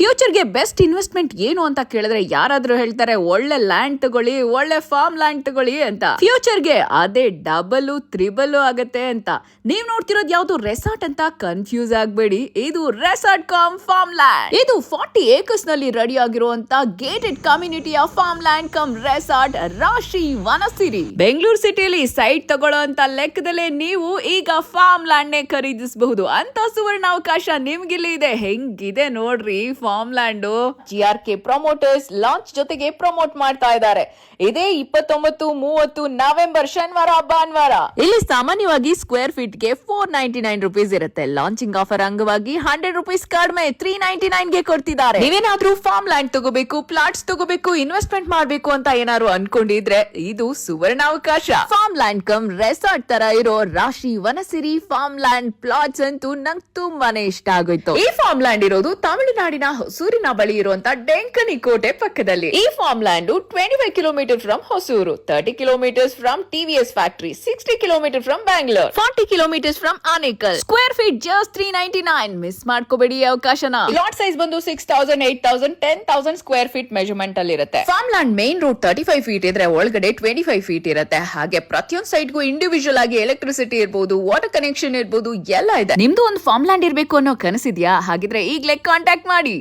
ಫ್ಯೂಚರ್ಗೆ best investment ಏನು ಅಂತ ಕೇಳಿದ್ರೆ ಯಾರಾದ್ರೂ ಹೇಳ್ತಾರೆ ಒಳ್ಳೆ ಲ್ಯಾಂಡ್ ತಗೊಳ್ಳಿ, ಒಳ್ಳೆ ಫಾರ್ಮ್ ಲ್ಯಾಂಡ್ ತಗೊಳ್ಳಿ ಅಂತ. ಫ್ಯೂಚರ್ಗೆ ಅದೇ ಡಬಲ್ ತ್ರಿಬಲ್ ಆಗತ್ತೆ ಅಂತ. ನೀವ್ ನೋಡ್ತಿರೋದು ಯಾವ್ದು ರೆಸಾರ್ಟ್ ಅಂತ ಕನ್ಫ್ಯೂಸ್ ಆಗ್ಬೇಡಿ. ಇದು ರೆಸಾರ್ಟ್ ಕಮ್ ಫಾರ್ಮ್ ಲ್ಯಾಂಡ್. ಇದು 40 acres ನಲ್ಲಿ ರೆಡಿ ಆಗಿರುವಂತ ಗೇಟೆಡ್ ಕಮ್ಯುನಿಟಿಯ farm land cum resort Rashi Vanasiri. Bengaluru ಸಿಟಿಯಲ್ಲಿ ಸೈಟ್ ತಗೊಳ್ಳೋ ಅಂತ ಲೆಕ್ಕದಲ್ಲೇ ನೀವು ಈಗ ಫಾರ್ಮ್ ಲ್ಯಾಂಡ್ ನೇ ಖರೀದಿಸಬಹುದು ಅಂತ ಸುವರ್ಣಾವಕಾಶ ನಿಮ್ಗಿಲ್ಲಿ ಇದೆ. ಹೆಂಗಿದೆ ನೋಡ್ರಿ farm land. GRK promoters launch ಜೊತೆಗೆ ಪ್ರಮೋಟ್ ಮಾಡ್ತಾ ಇದ್ದಾರೆ. ಇದೇ 29, 30 ನವೆಂಬರ್ ಶನಿವಾರ ಭಾನುವಾರ. ಇಲ್ಲಿ ಸಾಮಾನ್ಯವಾಗಿ ಸ್ಕ್ವೇರ್ ಫೀಟ್ ಗೆ 499 ರೂಪೀಸ್ ಇರುತ್ತೆ. ಲಾಂಚಿಂಗ್ ಆಫರ್ ಅಂಗವಾಗಿ 100 ರೂಪೀಸ್ ಕಡಿಮೆ 399 ಗೆ ಕೊಡ್ತಿದ್ದಾರೆ. ನೀವೇನಾದ್ರೂ ಫಾರ್ಮ್ ಲ್ಯಾಂಡ್ ತಗೋಬೇಕು, ಪ್ಲಾಟ್ಸ್ ತಗೋಬೇಕು, ಇನ್ವೆಸ್ಟ್ಮೆಂಟ್ ಮಾಡ್ಬೇಕು ಅಂತ ಏನಾದ್ರು ಅನ್ಕೊಂಡಿದ್ರೆ ಇದು ಸುವರ್ಣಾವಕಾಶ. ಫಾರ್ಮ್ ಲ್ಯಾಂಡ್ ಕಮ್ ರೆಸಾರ್ಟ್ ತರ ಇರೋ ರಾಶಿ ವನಸಿರಿ ಫಾರ್ಮ್ ಲ್ಯಾಂಡ್ ಪ್ಲಾಟ್ಸ್ ಅಂತೂ ನಂಗೆ ತುಂಬಾನೇ ಇಷ್ಟ ಆಗೋಯ್ತು. ಈ ಫಾರ್ಮ್ ಲ್ಯಾಂಡ್ ಇರೋದು ತಮಿಳುನಾಡಿನ ಹೊಸೂರಿನ ಬಳಿ ಇರುವಂತ ಡೆಂಕನಿ ಕೋಟೆ ಪಕ್ಕದಲ್ಲಿ. ಈ farm land 25 kilometre from Hosur, 30 kilometres from TVS factory, 60 kilometre from Bangalore, 40 kilometres from Anekal. Square feet just 399. Miss ಮಾಡ್ಕೋಬೇಡಿ ಈ ಅವಕಾಶನ. ಲಾಟ್ ಸೈಜ್ ಬಂದು 6000, 8000, 10,000 ಸ್ಕ್ವೇರ್ ಫೀಟ್ ಮೆಜರ್ಮೆಂಟ್ ಅಲ್ಲಿ ಇರುತ್ತೆ. Farm land main road 35 feet ಇದ್ರೆ ಒಳಗಡೆ 25 ಫೀಟ್ ಇರುತ್ತೆ. ಹಾಗೆ ಪ್ರತಿಯೊಂದು ಸೈಟ್ಗೂ ಇಂಡಿವಿಜುವಲ್ ಆಗಿ ಎಲೆಕ್ಟ್ರಿಸಿಟಿ ಇರಬಹುದು, ವಾಟರ್ ಕನೆಕ್ಷನ್ ಇರಬಹುದು, ಎಲ್ಲ ಇದೆ. ನಿಮ್ದು ಒಂದು ಫಾರ್ಮ್ ಲ್ಯಾಂಡ್ ಇರಬೇಕು ಅನ್ನೋ ಕನಸಿದ್ಯಾ? ಹಾಗಿದ್ರೆ ಈಗಲೇ ಕಾಂಟ್ಯಾಕ್ಟ್ ಮಾಡಿ.